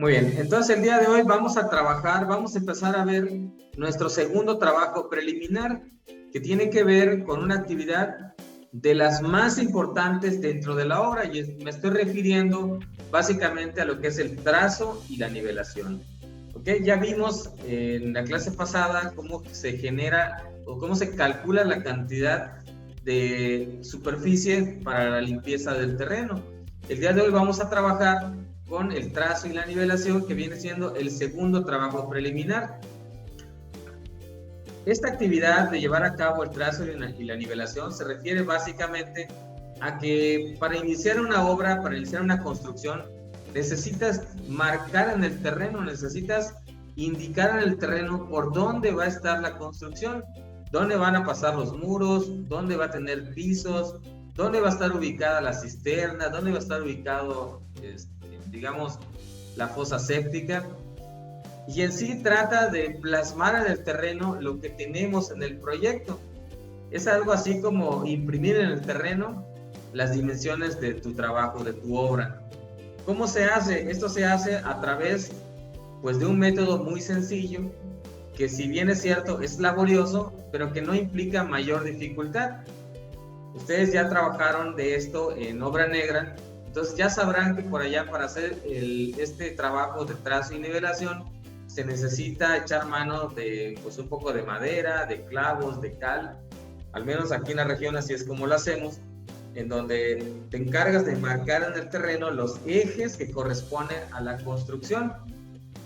Muy bien, entonces el día de hoy vamos a trabajar, vamos a empezar a ver nuestro segundo trabajo preliminar, que tiene que ver con una actividad de las más importantes dentro de la obra, y me estoy refiriendo básicamente a lo que es el trazo y la nivelación. ¿Ok? Ya vimos en la clase pasada cómo se genera o cómo se calcula la cantidad de superficie para la limpieza del terreno. El día de hoy vamos a trabajar con el trazo y la nivelación, que viene siendo el segundo trabajo preliminar. Esta actividad de llevar a cabo el trazo y la nivelación se refiere básicamente a que para iniciar una obra, para iniciar una construcción, necesitas marcar en el terreno, necesitas indicar en el terreno por dónde va a estar la construcción, dónde van a pasar los muros, dónde va a tener pisos, dónde va a estar ubicada la cisterna, dónde va a estar ubicado, digamos, la fosa séptica. Y en sí trata de plasmar en el terreno lo que tenemos en el proyecto. Es algo así como imprimir en el terreno las dimensiones de tu trabajo, de tu obra. ¿Cómo se hace? Esto se hace a través, pues, de un método muy sencillo, que si bien es cierto, es laborioso, pero que no implica mayor dificultad. Ustedes ya trabajaron de esto en obra negra, entonces ya sabrán que por allá para hacer este trabajo de trazo y nivelación se necesita echar mano de, pues, un poco de madera, de clavos, de cal. Al menos aquí en la región así es como lo hacemos, en donde te encargas de marcar en el terreno los ejes que corresponden a la construcción.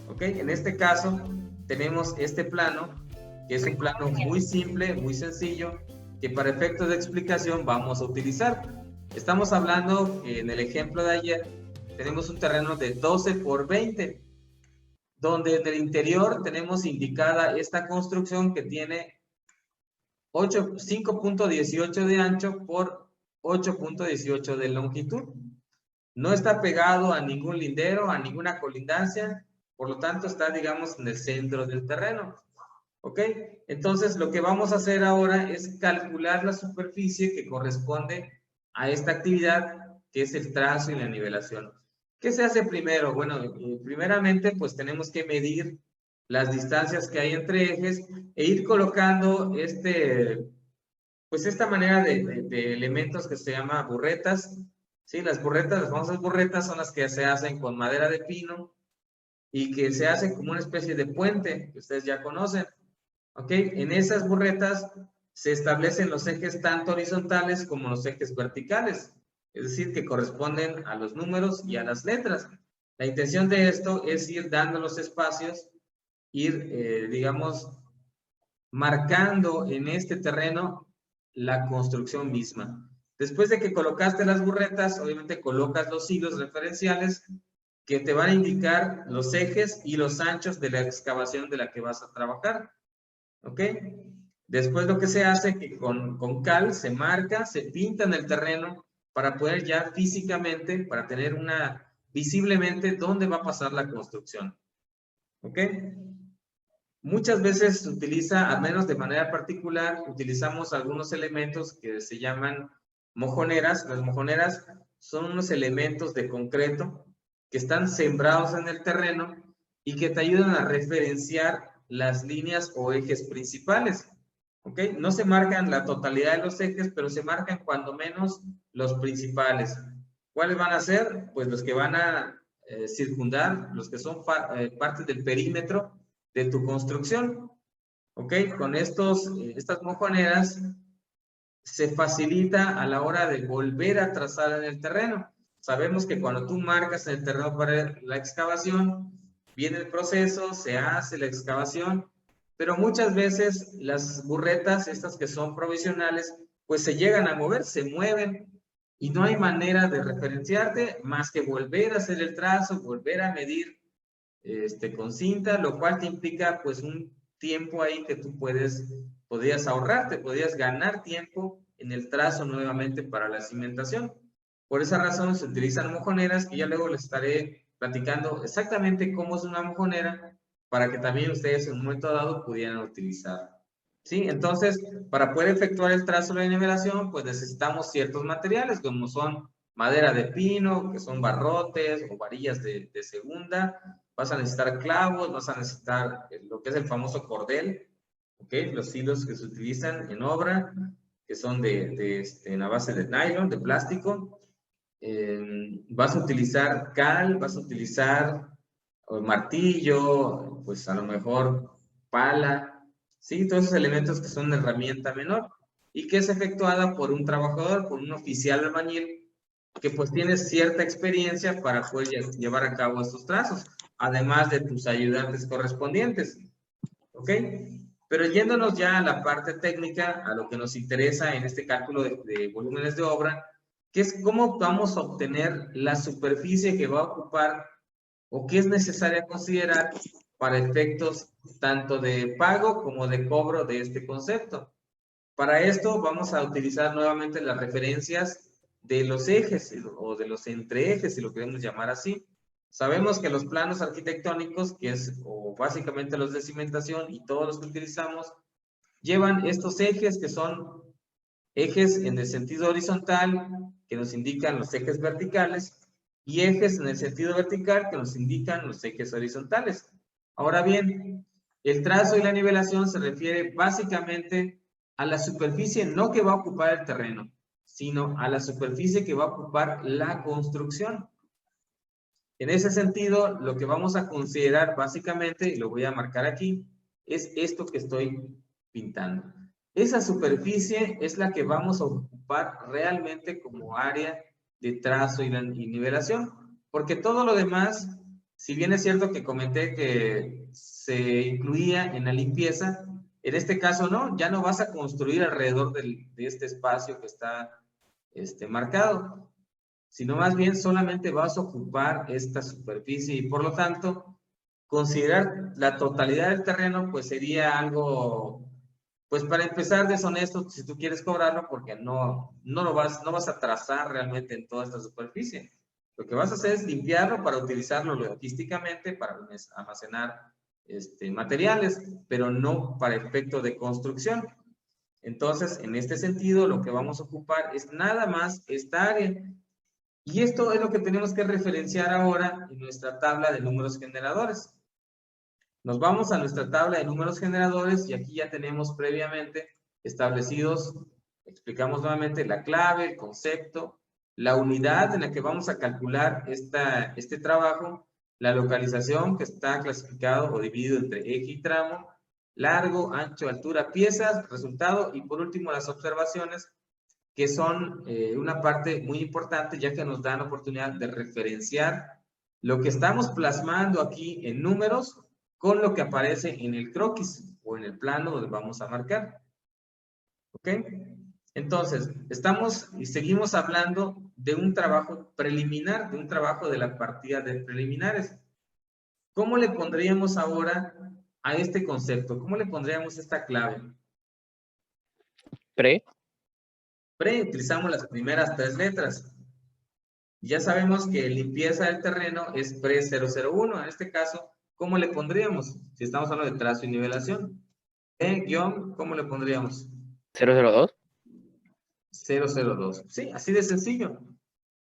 ¿Ok? En este caso tenemos este plano, que es un plano muy simple, muy sencillo, que para efectos de explicación vamos a utilizar. Estamos hablando que en el ejemplo de ayer tenemos un terreno de 12 por 20, donde en el interior tenemos indicada esta construcción que tiene 5.18 de ancho por 8.18 de longitud. No está pegado a ningún lindero, a ninguna colindancia, por lo tanto está, digamos, en el centro del terreno. ¿Ok? Entonces lo que vamos a hacer ahora es calcular la superficie que corresponde a esta actividad, que es el trazo y la nivelación. ¿Qué se hace primero? Bueno, primeramente pues tenemos que medir las distancias que hay entre ejes e ir colocando pues esta manera de elementos que se llama burretas. Sí, las burretas, las famosas burretas son las que se hacen con madera de pino y que se hacen como una especie de puente que ustedes ya conocen. ¿Ok? En esas burretas se establecen los ejes tanto horizontales como los ejes verticales, es decir, que corresponden a los números y a las letras. La intención de esto es ir dando los espacios, ir, digamos, marcando en este terreno la construcción misma. Después de que colocaste las burretas, obviamente colocas los hilos referenciales que te van a indicar los ejes y los anchos de la excavación de la que vas a trabajar. ¿Ok? Después lo que se hace es que con cal se marca, se pinta en el terreno para poder ya físicamente, para tener visiblemente dónde va a pasar la construcción. ¿Ok? Muchas veces se utiliza, al menos de manera particular, utilizamos algunos elementos que se llaman mojoneras. Las mojoneras son unos elementos de concreto que están sembrados en el terreno y que te ayudan a referenciar las líneas o ejes principales. ¿Ok? No se marcan la totalidad de los ejes, pero se marcan cuando menos los principales. ¿Cuáles van a ser? Pues los que van a circundar, los que son parte del perímetro de tu construcción. ¿Ok? Con estas mojoneras se facilita a la hora de volver a trazar en el terreno. Sabemos que cuando tú marcas el terreno para la excavación, viene el proceso, se hace la excavación, pero muchas veces las burretas, estas que son provisionales, pues se llegan a mover, se mueven y no hay manera de referenciarte más que volver a hacer el trazo, volver a medir con cinta, lo cual te implica pues un tiempo ahí que tú podrías ahorrarte, podrías ganar tiempo en el trazo nuevamente para la cimentación. Por esa razón se utilizan mojoneras, que ya luego les estaré platicando exactamente cómo es una mojonera para que también ustedes en un momento dado pudieran utilizar. ¿Sí? Entonces, para poder efectuar el trazo de la nivelación, pues necesitamos ciertos materiales como son madera de pino, que son barrotes o varillas de segunda, vas a necesitar clavos, vas a necesitar lo que es el famoso cordel, ¿ok? Los hilos que se utilizan en obra, que son en la base de nylon, de plástico. Vas a utilizar cal, vas a utilizar martillo, pues a lo mejor pala, ¿sí? Todos esos elementos que son una herramienta menor y que es efectuada por un trabajador, por un oficial albañil que pues tiene cierta experiencia para poder llevar a cabo estos trazos, además de tus ayudantes correspondientes, ¿ok? Pero yéndonos ya a la parte técnica, a lo que nos interesa en este cálculo de volúmenes de obra, que es cómo vamos a obtener la superficie que va a ocupar o que es necesaria considerar para efectos tanto de pago como de cobro de este concepto. Para esto vamos a utilizar nuevamente las referencias de los ejes o de los entreejes, si lo queremos llamar así. Sabemos que los planos arquitectónicos, que es o básicamente los de cimentación y todos los que utilizamos, llevan estos ejes que son ejes en el sentido horizontal, que nos indican los ejes verticales, y ejes en el sentido vertical, que nos indican los ejes horizontales. Ahora bien, el trazo y la nivelación se refiere básicamente a la superficie no que va a ocupar el terreno, sino a la superficie que va a ocupar la construcción. En ese sentido, lo que vamos a considerar básicamente, y lo voy a marcar aquí, es esto que estoy pintando. Esa superficie es la que vamos a ocupar realmente como área de trazo y nivelación, porque todo lo demás, si bien es cierto que comenté que se incluía en la limpieza, en este caso no, ya no vas a construir alrededor de este espacio que está marcado, sino más bien solamente vas a ocupar esta superficie y por lo tanto considerar la totalidad del terreno pues sería algo, pues para empezar deshonesto si tú quieres cobrarlo porque no vas a trazar realmente en toda esta superficie. Lo que vas a hacer es limpiarlo para utilizarlo logísticamente para almacenar materiales, pero no para efecto de construcción. Entonces, en este sentido, lo que vamos a ocupar es nada más esta área. Y esto es lo que tenemos que referenciar ahora en nuestra tabla de números generadores. Nos vamos a nuestra tabla de números generadores y aquí ya tenemos previamente establecidos, explicamos nuevamente la clave, el concepto, la unidad en la que vamos a calcular este trabajo, la localización que está clasificado o dividido entre eje y tramo, largo, ancho, altura, piezas, resultado y por último las observaciones que son una parte muy importante ya que nos dan la oportunidad de referenciar lo que estamos plasmando aquí en números con lo que aparece en el croquis o en el plano donde vamos a marcar. ¿Ok? Entonces, estamos y seguimos hablando de un trabajo preliminar, de un trabajo de la partida de preliminares. ¿Cómo le pondríamos ahora a este concepto? ¿Cómo le pondríamos esta clave? Pre. Utilizamos las primeras 3 letras. Ya sabemos que limpieza del terreno es pre 001. En este caso, ¿cómo le pondríamos? Si estamos hablando de trazo y nivelación. ¿Cómo le pondríamos? 002. 002. Sí, así de sencillo.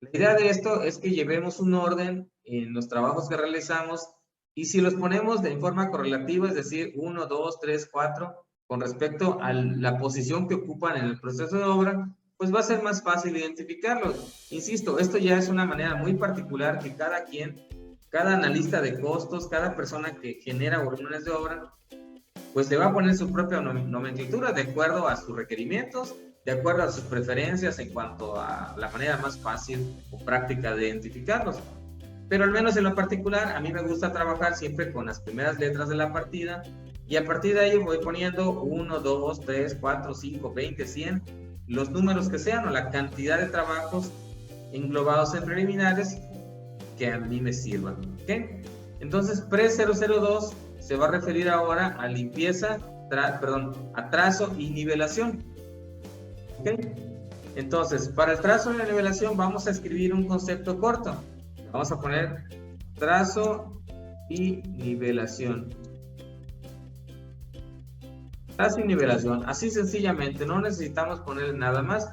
La idea de esto es que llevemos un orden en los trabajos que realizamos y si los ponemos de forma correlativa, es decir, 1, 2, 3, 4, con respecto a la posición que ocupan en el proceso de obra, pues va a ser más fácil identificarlos. Insisto, esto ya es una manera muy particular que cada analista de costos, cada persona que genera volúmenes de obra, pues le va a poner su propia nomenclatura de acuerdo a sus requerimientos, de acuerdo a sus preferencias en cuanto a la manera más fácil o práctica de identificarlos. Pero al menos en lo particular, a mí me gusta trabajar siempre con las primeras letras de la partida y a partir de ahí voy poniendo 1, 2, 3, 4, 5, 20, 100, los números que sean o la cantidad de trabajos englobados en preliminares que a mí me sirvan. ¿Okay? Entonces, pre-002 se va a referir ahora a limpieza, a trazo y nivelación. ¿Okay? Entonces, para el trazo y la nivelación vamos a escribir un concepto corto. Vamos a poner trazo y nivelación. Trazo y nivelación, así sencillamente, no necesitamos poner nada más.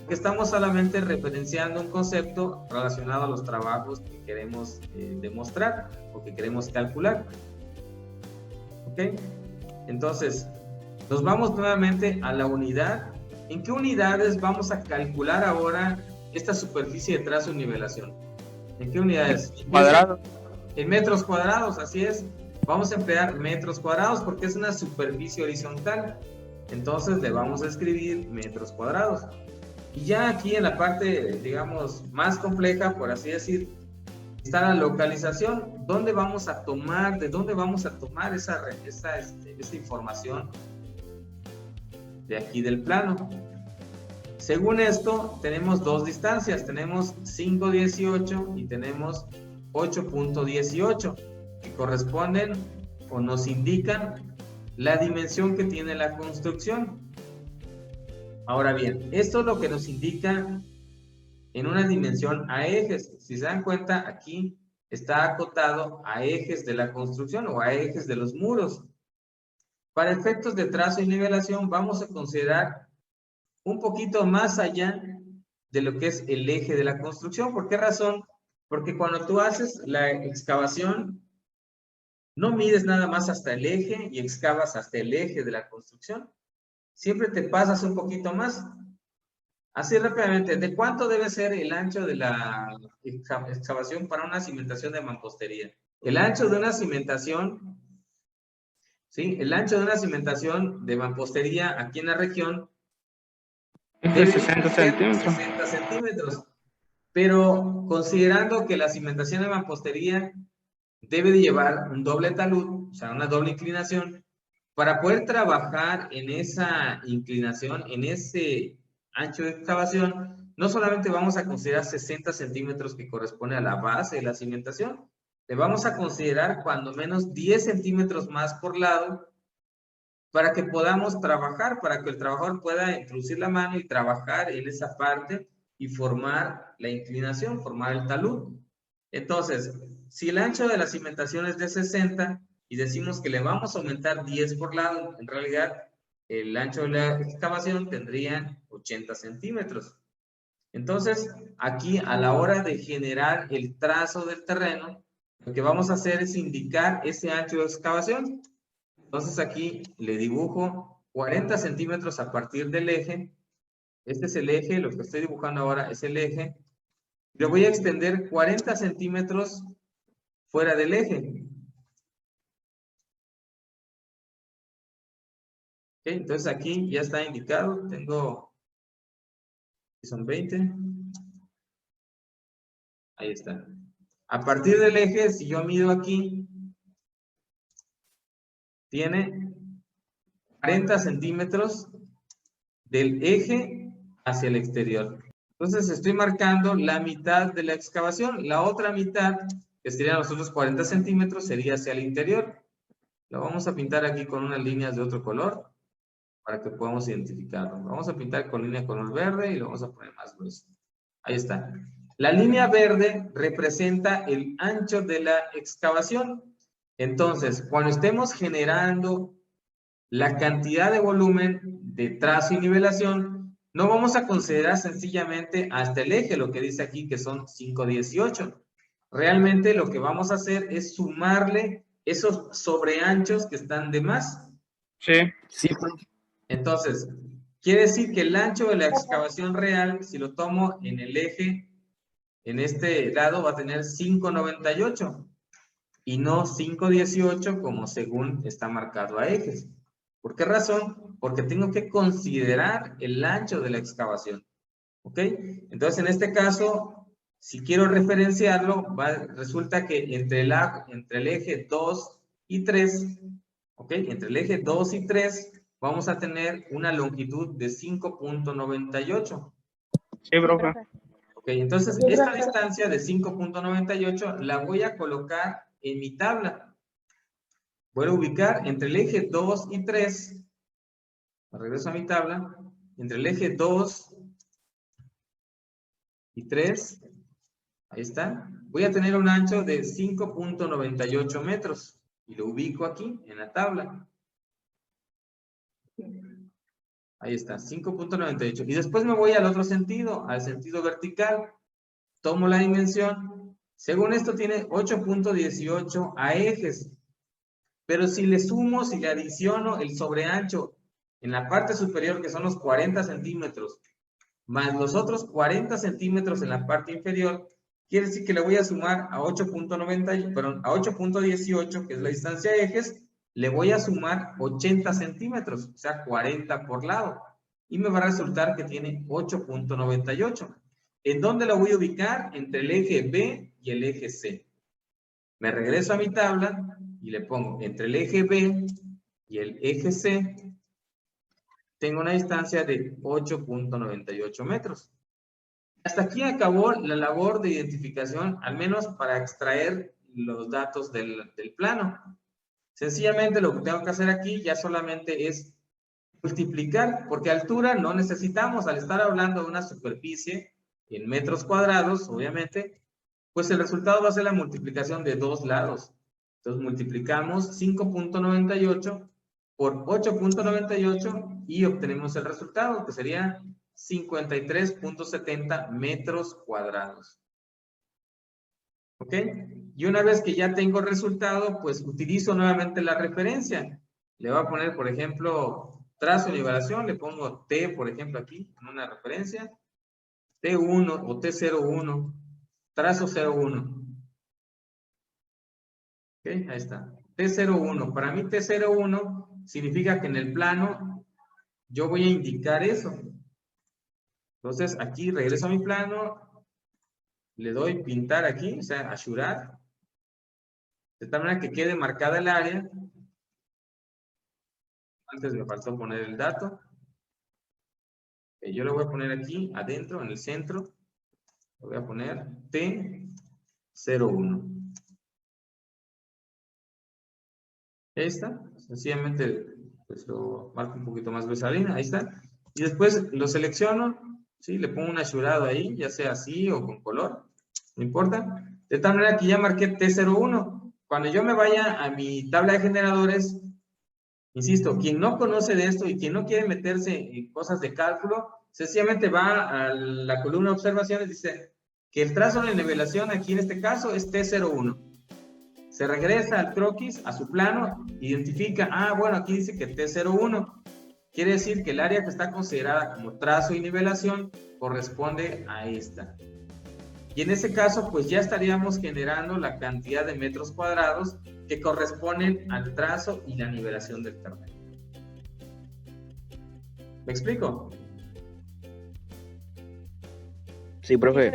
que estamos solamente referenciando un concepto relacionado a los trabajos que queremos demostrar o que queremos calcular. ¿Ok? Entonces, nos vamos nuevamente a la unidad. ¿En qué unidades vamos a calcular ahora esta superficie de trazo y nivelación? ¿En qué unidades? Cuadrado. En metros cuadrados, así es. Vamos a emplear metros cuadrados porque es una superficie horizontal. Entonces le vamos a escribir metros cuadrados. Y ya aquí en la parte, digamos, más compleja, por así decir, está la localización. ¿Dónde vamos a tomar, de dónde vamos a tomar esa información de aquí del plano? Según esto, tenemos dos distancias. Tenemos 5.18 y tenemos 8.18, que corresponden o nos indican la dimensión que tiene la construcción. Ahora bien, esto es lo que nos indica en una dimensión a ejes. Si se dan cuenta, aquí está acotado a ejes de la construcción o a ejes de los muros. Para efectos de trazo y nivelación vamos a considerar un poquito más allá de lo que es el eje de la construcción. ¿Por qué razón? Porque cuando tú haces la excavación, no mides nada más hasta el eje y excavas hasta el eje de la construcción. Siempre te pasas un poquito más. Así rápidamente, ¿de cuánto debe ser el ancho de la excavación para una cimentación de mampostería? El ancho de una cimentación, ¿sí? El ancho de una cimentación de mampostería aquí en la región Es de debe 60 ser centímetros. 60 centímetros. Pero considerando que la cimentación de mampostería debe de llevar un doble talud, o sea, una doble inclinación, para poder trabajar en esa inclinación, en ese ancho de excavación, no solamente vamos a considerar 60 centímetros que corresponde a la base de la cimentación, le vamos a considerar cuando menos 10 centímetros más por lado para que podamos trabajar, para que el trabajador pueda introducir la mano y trabajar en esa parte y formar la inclinación, formar el talud. Entonces, si el ancho de la cimentación es de 60 y decimos que le vamos a aumentar 10 por lado, en realidad el ancho de la excavación tendría 80 centímetros. Entonces, aquí a la hora de generar el trazo del terreno, lo que vamos a hacer es indicar ese ancho de excavación. Entonces aquí le dibujo 40 centímetros a partir del eje. Este es el eje, lo que estoy dibujando ahora es el eje. Le voy a extender 40 centímetros fuera del eje. ¿Okay? Entonces aquí ya está indicado, tengo, son 20. Ahí está. A partir del eje, si yo mido aquí, tiene 40 centímetros del eje hacia el exterior. Entonces estoy marcando la mitad de la excavación. La otra mitad, que serían los otros 40 centímetros, sería hacia el interior. Lo vamos a pintar aquí con unas líneas de otro color para que podamos identificarlo. Lo vamos a pintar con línea color verde y lo vamos a poner más grueso. Ahí está. La línea verde representa el ancho de la excavación. Entonces, cuando estemos generando la cantidad de volumen de trazo y nivelación, no vamos a considerar sencillamente hasta el eje, lo que dice aquí que son 5.18. Realmente lo que vamos a hacer es sumarle esos sobreanchos que están de más. Sí. Sí. Entonces, quiere decir que el ancho de la excavación real, si lo tomo en el eje, en este lado va a tener 5.98 y no 5.18 como según está marcado a ejes. ¿Por qué razón? Porque tengo que considerar el ancho de la excavación. ¿Ok? Entonces, en este caso, si quiero referenciarlo, resulta que entre el eje 2 y 3, ¿ok? Entre el eje 2 y 3, vamos a tener una longitud de 5.98. Sí, profe. Ok, entonces esta distancia de 5.98 la voy a colocar en mi tabla. Voy a ubicar entre el eje 2 y 3, regreso a mi tabla, entre el eje 2 y 3, ahí está, voy a tener un ancho de 5.98 metros y lo ubico aquí en la tabla. Ahí está, 5.98. Y después me voy al otro sentido, al sentido vertical. Tomo la dimensión. Según esto tiene 8.18 a ejes. Pero si le sumo, si le adiciono el sobreancho en la parte superior, que son los 40 centímetros, más los otros 40 centímetros en la parte inferior, quiere decir que le voy a sumar a 8.90, perdón, a 8.18, que es la distancia de ejes, le voy a sumar 80 centímetros, o sea, 40 por lado. Y me va a resultar que tiene 8.98. ¿En dónde lo voy a ubicar? Entre el eje B y el eje C. Me regreso a mi tabla y le pongo entre el eje B y el eje C, tengo una distancia de 8.98 metros. Hasta aquí acabó la labor de identificación, al menos para extraer los datos del plano. Sencillamente lo que tengo que hacer aquí ya solamente es multiplicar, porque altura no necesitamos. Al estar hablando de una superficie en metros cuadrados, obviamente, pues el resultado va a ser la multiplicación de dos lados. Entonces multiplicamos 5.98 por 8.98 y obtenemos el resultado, que sería 53.70 metros cuadrados. ¿Ok? Y una vez que ya tengo el resultado, pues utilizo nuevamente la referencia. Le voy a poner, por ejemplo, trazo de nivelación, le pongo T, por ejemplo, aquí, en una referencia, T1 o T01, trazo 01. ¿Ok? Ahí está. T01. Para mí T01 significa que en el plano yo voy a indicar eso. Entonces, aquí regreso a mi plano, le doy pintar aquí, o sea, ashurar, de tal manera que quede marcada el área. Antes me faltó poner el dato. Yo le voy a poner aquí, adentro, en el centro, le voy a poner T01. Ahí está, sencillamente pues lo marco un poquito más gruesa la línea, ahí está. Y después lo selecciono, ¿sí? Le pongo un asurado ahí, ya sea así o con color, no importa. De tal manera que ya marqué T01. Cuando yo me vaya a mi tabla de generadores, insisto, quien no conoce de esto y quien no quiere meterse en cosas de cálculo, sencillamente va a la columna de observaciones y dice que el trazo de nivelación aquí en este caso es T01. Se regresa al croquis, a su plano, identifica, bueno, aquí dice que T01. Quiere decir que el área que está considerada como trazo y nivelación corresponde a esta. Y en ese caso, pues ya estaríamos generando la cantidad de metros cuadrados que corresponden al trazo y la nivelación del terreno. ¿Me explico? Sí, profe.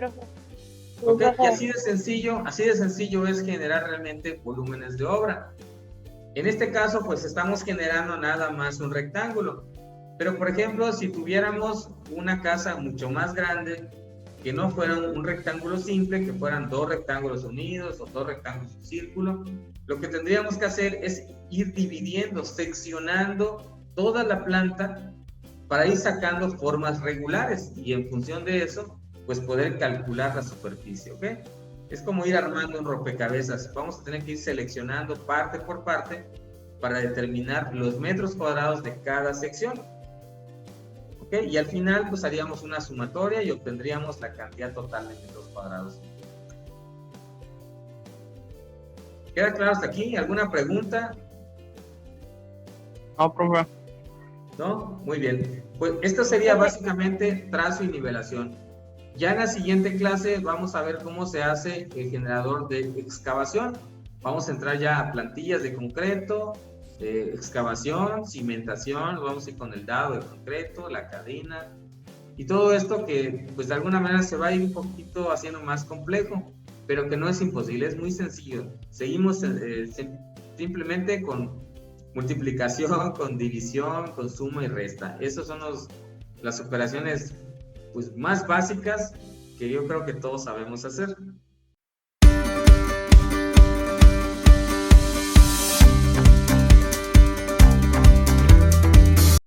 Ok, y así de sencillo es generar realmente volúmenes de obra. En este caso, pues estamos generando nada más un rectángulo. Pero, por ejemplo, si tuviéramos una casa mucho más grande, que no fuera un rectángulo simple, que fueran dos rectángulos unidos o dos rectángulos en círculo, lo que tendríamos que hacer es ir dividiendo, seccionando toda la planta para ir sacando formas regulares y en función de eso, pues poder calcular la superficie, ¿ok? Es como ir armando un rompecabezas. Vamos a tener que ir seleccionando parte por parte para determinar los metros cuadrados de cada sección. ¿Ok? Y al final, pues haríamos una sumatoria y obtendríamos la cantidad total de metros cuadrados. ¿Queda claro hasta aquí? ¿Alguna pregunta? No, profe. ¿No? Muy bien. Pues esto sería básicamente trazo y nivelación. Ya en la siguiente clase vamos a ver cómo se hace el generador de excavación. Vamos a entrar ya a plantillas de concreto, excavación, cimentación, vamos a ir con el dado de concreto, la cadena y todo esto que pues de alguna manera se va a ir un poquito haciendo más complejo, pero que no es imposible, es muy sencillo. Seguimos simplemente con multiplicación, con división, con suma y resta. Esas son las operaciones pues más básicas que yo creo que todos sabemos hacer.